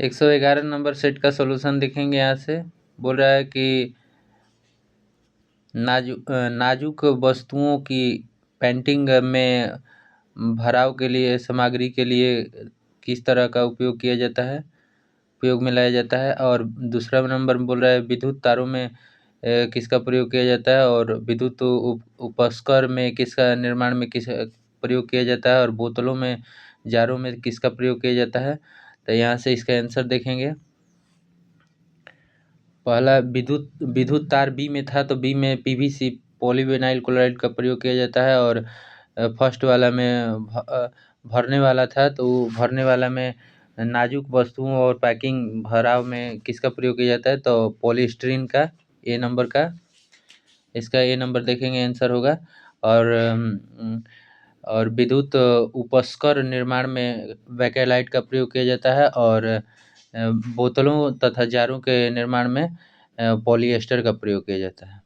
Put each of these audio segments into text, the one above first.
111 number set का solution देखेंगे। यहाँ से बोल रहा है कि नाजुक वस्तुओं की पेंटिंग में भराव के लिए सामग्री के लिए किस तरह का उपयोग किया जाता है, उपयोग में लाया जाता है। और दूसरा नंबर बोल रहा है विद्युत तारों में किसका प्रयोग किया जाता है, और विद्युत उपस्कर में किसका निर्माण में किस प्रयोग किया जाता है, और बोतलों में जारों में किसका प्रयोग किया जाता है। तो यहाँ से इसका आंसर देखेंगे। पहला विद्युत तार बी में था, तो बी में पीवीसी पॉलीविनाइल क्लोराइड का प्रयोग किया जाता है। और फर्स्ट वाला में भरने वाला था, तो भरने वाला में नाजुक वस्तुओं और पैकिंग भराव में किसका प्रयोग किया जाता है, तो पॉलीस्टीरीन का, ए नंबर का। इसका ए नंबर देखेंगे आंसर होगा। और विद्युत उपस्कर निर्माण में बैकेलाइट का प्रयोग किया जाता है। और बोतलों तथा जारों के निर्माण में पॉलिएस्टर का प्रयोग किया जाता है।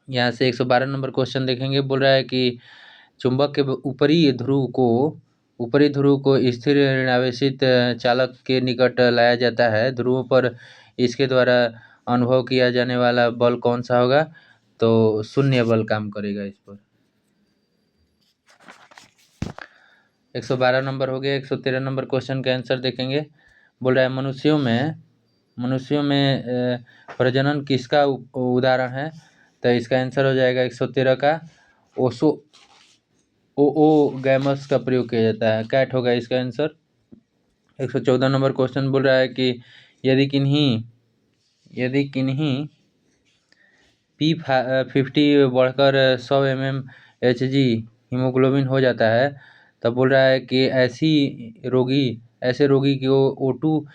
यहाँ से 112 नंबर क्वेश्चन देखेंगे। बोल रहा है कि चुंबक के ऊपरी ध्रुव को स्थिर ऋणावेशित चालक के निकट लाया जाता है। ध्रुवों पर इसके द्वारा अनुभव किया जाने वाला बल कौन सा होगा, तो शून्य बल काम करेगा इस पर। 112 नंबर हो गया। 113 नंबर क्वेश्चन का आंसर देखेंगे। बोल रहा है मनुष्यों में प्रजनन किसका उदाहरण है, तो इसका आंसर हो जाएगा 113 का ओओगैमस का प्रयोग किया जाता है, कैट होगा इसका आंसर। 114 नंबर क्वेश्चन बोल रहा है कि यदि किन्हीं P50 बढ़कर 100 mmHg हीमोग्लोबिन हो जाता है, तब बोल रहा है कि ऐसे रोगी की O2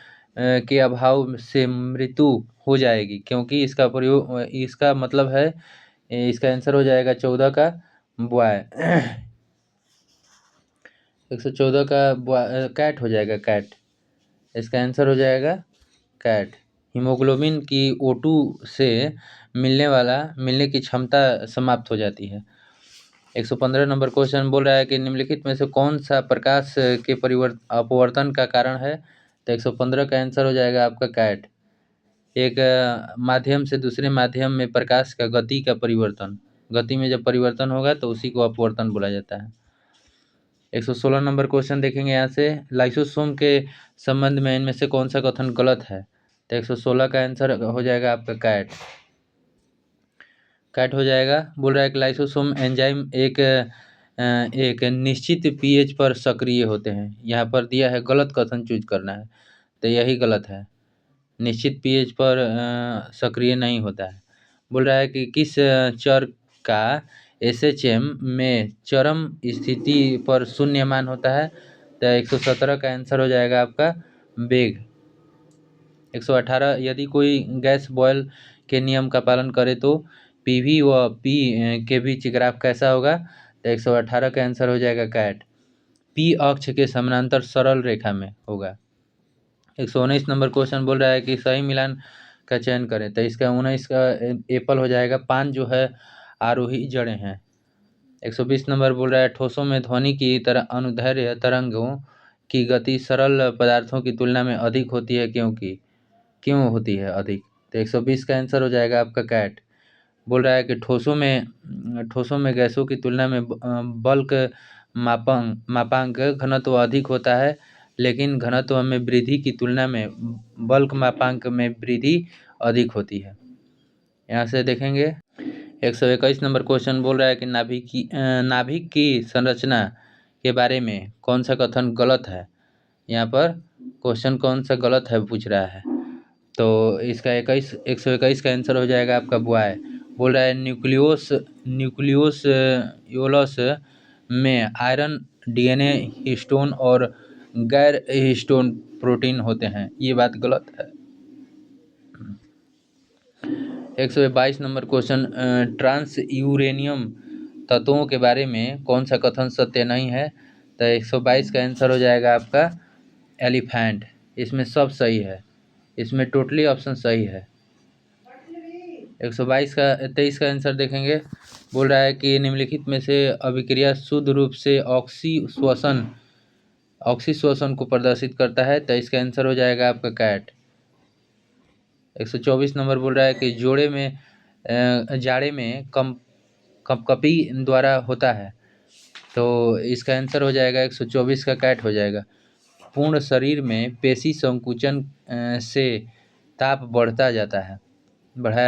के अभाव से मृत्यु हो जाएगी, क्योंकि इसका मतलब है, इसका आंसर हो जाएगा 14 का बॉय। 114 का कैट हो जाएगा, कैट। इसका आंसर हो जाएगा कैट। हीमोग्लोबिन की O2 से मिलने की क्षमता समाप्त हो जाती है। 115 नंबर क्वेश्चन बोल रहा है कि निम्नलिखित में से कौन सा प्रकाश के अपवर्तन का कारण है, तो 115 का आंसर हो जाएगा आपका कैट। एक माध्यम से दूसरे माध्यम में प्रकाश का गति में जब परिवर्तन होगा तो उसी को अपवर्तन बोला जाता है। 116 नंबर क्वेश्चन देखेंगे। यहाँ से लाइसोसोम के संबंध में इनमें से कौन सा कथन गलत है, तो 116 का आंसर हो जाएगा आपका कैट हो जाएगा। बोल रहा है कि लाइसोसोम एंजाइम एक निश्चित पीएच पर सक्रिय होते हैं। यहाँ पर दिया है गलत कथन चूज करना है, तो यही गलत है। निश्चित पीएच पर सक्रिय नहीं होता है। बोल रहा है कि किस चर का SHM में चरम स्थिति पर शून्य मान होता है, तो 117 का आंसर हो जाएगा आपका वेग। 118 यदि कोई गैस बॉयल के नियम का पालन करे तो PV व P के बीच ग्राफ कैसा होगा, तो 118 का आंसर हो जाएगा कैट। P अक्ष के समानांतर सरल रेखा में होगा। 119 नंबर क्वेश्चन बोल रहा है कि सही मिलान का चयन करें, तो इसका 19 का एप्पल हो जाएगा। 5 जो है आरोही जड़ें हैं। 120 नंबर बोल रहा है ठोसों में ध्वनि की तरह अनुदैर्ध्य तरंगों की गति सरल पदार्थों की तुलना में अधिक होती है, क्यों होती है अधिक, तो 120 का आंसर हो जाएगा आपका कैट। बोल रहा है कि ठोसों में गैसों की तुलना में बल्क मापांक घनत्व अधिक होता है, लेकिन घनत्व में वृद्धि की तुलना में बल्क मापांक में वृद्धि अधिक होती है। यहाँ से देखेंगे 121 नंबर क्वेश्चन बोल रहा है कि नाभिक की संरचना के बारे में कौन सा कथन गलत है। यहाँ पर क्वेश्चन कौन सा गलत है पूछ रहा है, तो इसका 121 का आंसर हो जाएगा आपका बॉय। बोल रहा है न्यूक्लियोस योलस में आयरन, DNA, हिस्टोन और गैर हिस्टोन प्रोटीन होते हैं, ये बात गलत है। 122 नंबर क्वेश्चन ट्रांस यूरेनियम तत्वों के बारे में कौन सा कथन सत्य नहीं है, तो 122 का आंसर हो जाएगा आपका एलिफेंट। इसमें सब सही है, इसमें टोटली ऑप्शन सही है। 23 का आंसर देखेंगे। बोल रहा है कि निम्नलिखित में से अभिक्रिया शुद्ध रूप से ऑक्सी श्वसन ऑक्सीश्वसन को प्रदर्शित करता है, तो इसका आंसर हो जाएगा आपका कैट। 124 नंबर बोल रहा है कि जाड़े में कपकपी द्वारा होता है, तो इसका आंसर हो जाएगा 124 का कैट हो जाएगा। पूर्ण शरीर में पेशी संकुचन से ताप बढ़ाया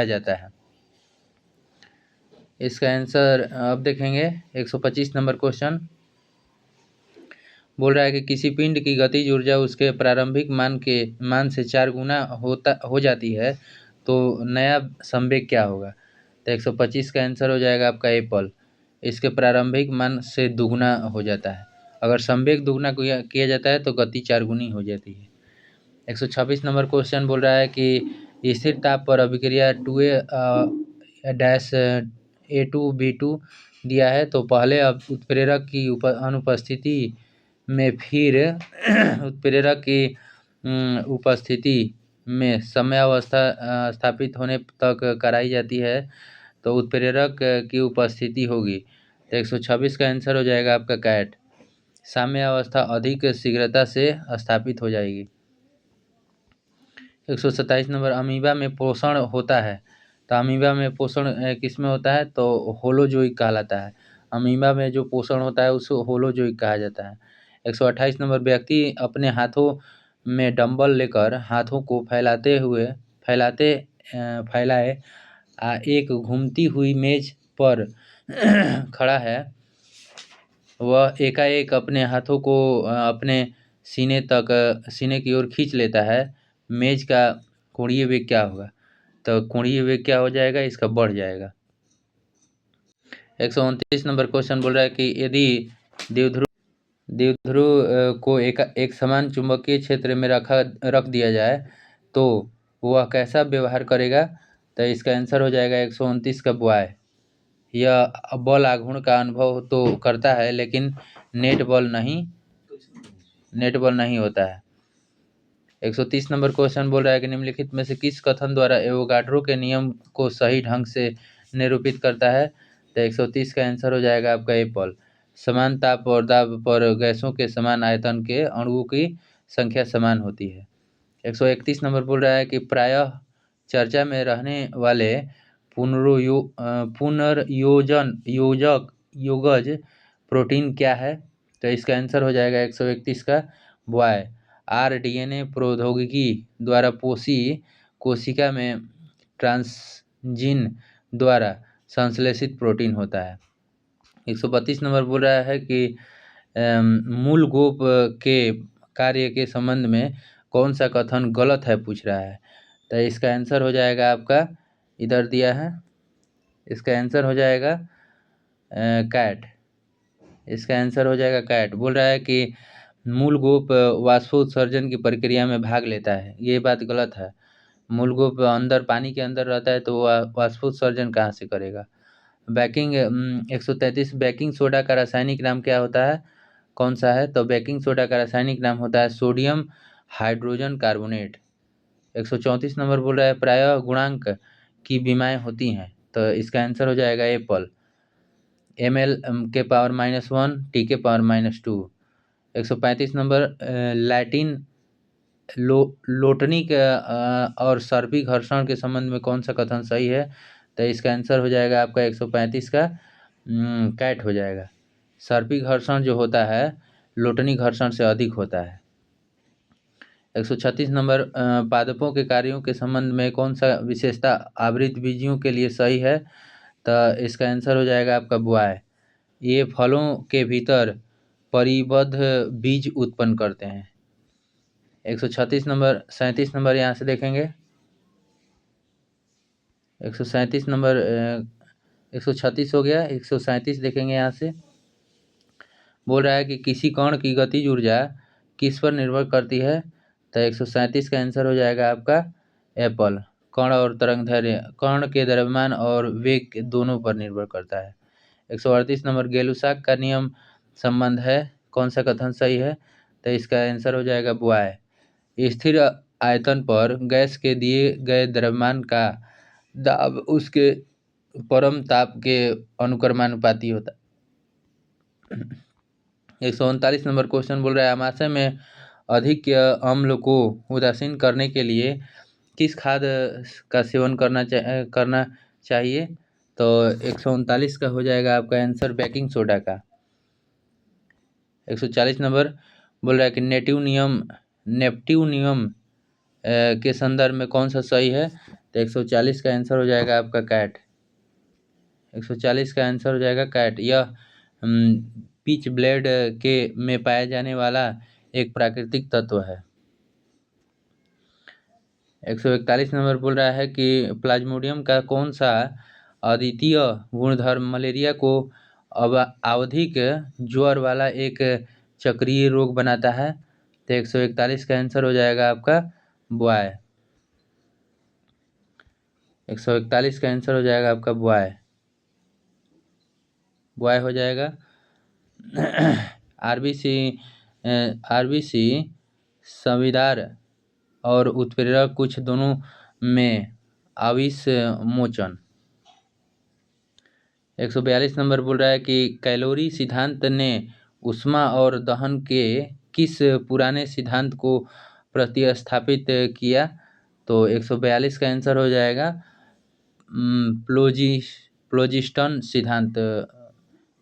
जाता है। इसका आंसर अब देखेंगे 125 नंबर क्वेश्चन बोल रहा है कि किसी पिंड की गतिज ऊर्जा उसके प्रारंभिक मान से 4 गुना हो जाती है, तो नया संवेग क्या होगा? तो 125 का आंसर हो जाएगा आपका एप्पल। इसके प्रारंभिक मान से दुगुना हो जाता है। अगर संवेग दुगुना किया जाता है तो गति 4 गुनी हो जाती है। 126 नंबर क्वेश्चन बोल रहा है कि स्थिर ताप पर अभिक्रिया 2A-A2B2 दिया है, तो पहले अब उत्प्रेरक की अनुपस्थिति में फिर उत्प्रेरक की उपस्थिति में समयावस्था स्थापित होने तक कराई जाती है, तो उत्प्रेरक की उपस्थिति होगी। तो 126 का आंसर हो जाएगा आपका कैट। साम्यावस्था अधिक शीघ्रता से स्थापित हो जाएगी। 127 नंबर अमीबा में पोषण होता है, तो अमीबा में पोषण किस में होता है? तो होलोजोइक कहलाता है। अमीबा में जो पोषण होता है उसको होलोजोइक कहा जाता है। 128 नंबर व्यक्ति अपने हाथों में डंबल लेकर हाथों को फैलाए एक घूमती हुई मेज पर खड़ा है। वह एकाएक अपने हाथों को अपने सीने की ओर खींच लेता है। मेज का कोणीय वेग क्या होगा? तो कोणीय वेग क्या हो जाएगा? इसका बढ़ जाएगा। 129 नंबर क्वेश्चन बोल रहा है कि यदि द्विध्रुव को एक समान चुंबकीय क्षेत्र में रख दिया जाए तो वह कैसा व्यवहार करेगा? तो इसका आंसर हो जाएगा 129 का बॉय। यह बल आघूर्ण का अनुभव तो करता है, लेकिन नेट बल नहीं होता है। 130 नंबर क्वेश्चन बोल रहा है कि निम्नलिखित में से किस कथन द्वारा एवोगाड्रो के नियम को सही ढंग से निरूपित करता है? तो 130 का आंसर हो जाएगा आपका एप्पल। समान ताप और दाब पर गैसों के समान आयतन के अणुओं की संख्या समान होती है। 131 नंबर बोल रहा है कि प्रायः चर्चा में रहने वाले योगज प्रोटीन क्या है? तो इसका आंसर हो जाएगा 131 का बॉय। आरडीएनए प्रौद्योगिकी द्वारा कोशिका में ट्रांसजीन द्वारा संश्लेषित प्रोटीन होता है। 132 नंबर बोल रहा है कि मूल गोप के कार्य के संबंध में कौन सा कथन गलत है पूछ रहा है। तो इसका आंसर हो जाएगा आपका इधर दिया है, इसका आंसर हो जाएगा कैट। इसका आंसर हो जाएगा कैट। बोल रहा है कि मूल गोप वाष्पोत्सर्जन की प्रक्रिया में भाग लेता है, ये बात गलत है। मूल गोप अंदर पानी के अंदर रहता है, तो वह वाष्पोत्सर्जन कहाँ से करेगा? 133 बेकिंग सोडा का रासायनिक नाम क्या होता है? कौन सा है? तो बेकिंग सोडा का रासायनिक नाम होता है सोडियम हाइड्रोजन कार्बोनेट। 134 नंबर बोल रहा है प्रायः गुणांक की विमाएँ होती हैं, तो इसका आंसर हो जाएगा एप्पल। ml के पावर -1 t के पावर -2। 135 नंबर लैटिन लोटनी और सर्पी घर्षण के संबंध में कौन सा कथन सही है? तो इसका आंसर हो जाएगा आपका 135 का कैट हो जाएगा। सर्पी घर्षण जो होता है लोटनी घर्षण से अधिक होता है। 136 नंबर पादपों के कार्यों के संबंध में कौन सा विशेषता आवृत बीजियों के लिए सही है? तो इसका आंसर हो जाएगा आपका बॉय। ये फलों के भीतर परिबद्ध बीज उत्पन्न करते हैं। 137 नंबर यहाँ से देखेंगे। 137 नंबर 136 हो गया, 137 देखेंगे यहाँ से। बोल रहा है कि किसी कण की गतिज ऊर्जा किस पर निर्भर करती है? तो 137 का आंसर हो जाएगा आपका एप्पल। कण के द्रव्यमान और वेग दोनों पर निर्भर करता है। 138 नंबर गेलुसाक का नियम संबंध है, कौन सा कथन सही है? तो इसका आंसर हो जाएगा बॉय। स्थिर आयतन पर गैस के दिए गए द्रव्यमान का दाब उसके परम ताप के अनुक्रमानुपाती होता है। 139 नंबर क्वेश्चन बोल रहा है आमाशय में अधिक अम्ल को उदासीन करने के लिए किस खाद का सेवन करना चाहिए? तो 139 का हो जाएगा आपका आंसर बेकिंग सोडा का। 140 नंबर बोल रहा है कि नेप्ट्यू नियम के संदर्भ में कौन सा सही है? तो 140 का आंसर हो जाएगा आपका कैट। 140 का आंसर हो जाएगा कैट। यह पिच ब्लेड के में पाया जाने वाला एक प्राकृतिक तत्व है। 141 नंबर बोल रहा है कि प्लाज्मोडियम का कौन सा अद्वितीय गुणधर्म मलेरिया को आवधिक ज्वर वाला एक चक्रीय रोग बनाता है? तो 141 का आंसर हो जाएगा आपका बॉय। 141 का आंसर हो जाएगा आपका बॉय हो जाएगा। आरबीसी संविदार और उत्प्रेरक कुछ दोनों में आविष मोचन। 142 नंबर बोल रहा है कि कैलोरी सिद्धांत ने ऊष्मा और दहन के किस पुराने सिद्धांत को प्रतिस्थापित किया? तो 142 का आंसर हो जाएगा प्लोजिस्टन सिद्धांत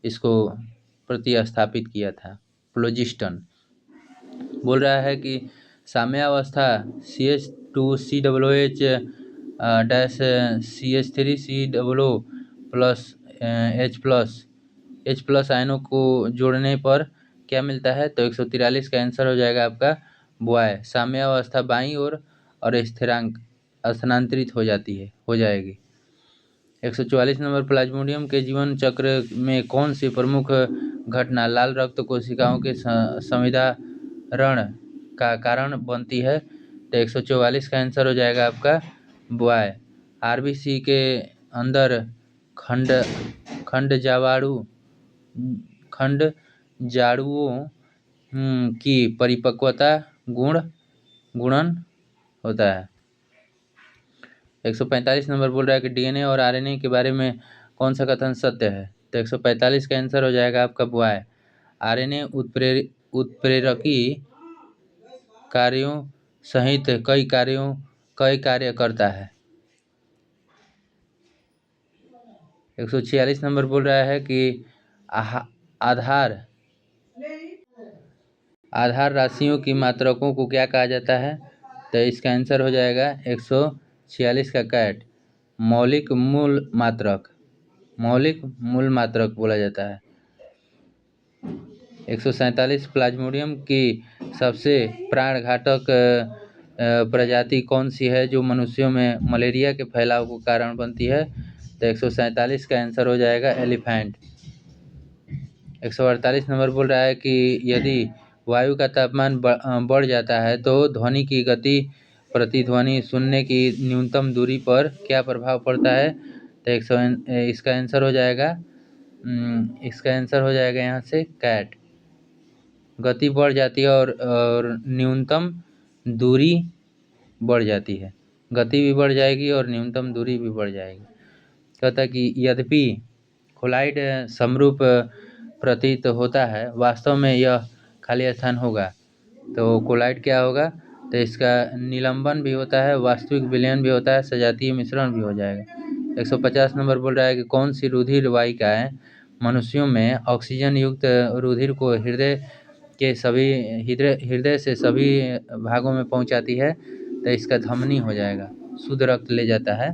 इसको प्रतिस्थापित किया था। प्लोजिस्टन बोल रहा है कि साम्यावस्था CH2COOH dash CH3COO plus H plus आयनों को जोड़ने पर क्या मिलता है? तो 143 का आंसर हो जाएगा आपका बॉय। साम्यावस्था बाईं ओर और स्थिरांक स्थानांतरित हो जाएगी। 144 नंबर प्लाज्मोडियम के जीवन चक्र में कौन सी प्रमुख घटना लाल रक्त कोशिकाओं के संविदारण का कारण बनती है? तो 144 का आंसर हो जाएगा आपका बॉय। आरबीसी के अंदर खंड जाड़ुओं की परिपक्वता गुणन होता है। 145 नंबर बोल रहा है कि डीएनए और आरएनए के बारे में कौन सा कथन सत्य है? तो 145 का आंसर हो जाएगा आपका बॉय। आरएनए उत्प्रेरकी कार्यों सहित कई कार्य करता है। 146 नंबर बोल रहा है कि आधार राशियों की मात्रकों को क्या कहा जाता है? तो इसका आंसर हो जाएगा 146 का कैट। मौलिक मूल मात्रक बोला जाता है। 147 प्लाज्मोडियम की सबसे प्राणघातक प्रजाति कौन सी है जो मनुष्यों में मलेरिया के फैलाव को कारण बनती है? तो 147 का आंसर हो जाएगा एलिफेंट। 148 नंबर बोल रहा है कि यदि वायु का तापमान बढ़ जाता है तो ध्वनि की गति प्रतिध्वनि सुनने की न्यूनतम दूरी पर क्या प्रभाव पड़ता है? तो इसका आंसर हो जाएगा यहाँ से कैट। गति बढ़ जाती है और न्यूनतम दूरी बढ़ जाती है। गति भी बढ़ जाएगी और न्यूनतम दूरी भी बढ़ जाएगी। कहता है कि यद्यपि क्लोराइड समरूप प्रतीत होता है, वास्तव में यह खाली स्थान होगा। तो क्लोराइड क्या होगा? तो इसका निलंबन भी होता है, वास्तविक विलयन भी होता है, सजातीय मिश्रण भी हो जाएगा। 150 नंबर बोल रहा है कि कौन सी रुधिर वाहिकाएं मनुष्यों में ऑक्सीजन युक्त रुधिर को हृदय से सभी भागों में पहुंचाती है? तो इसका धमनी हो जाएगा, शुद्ध रक्त ले जाता है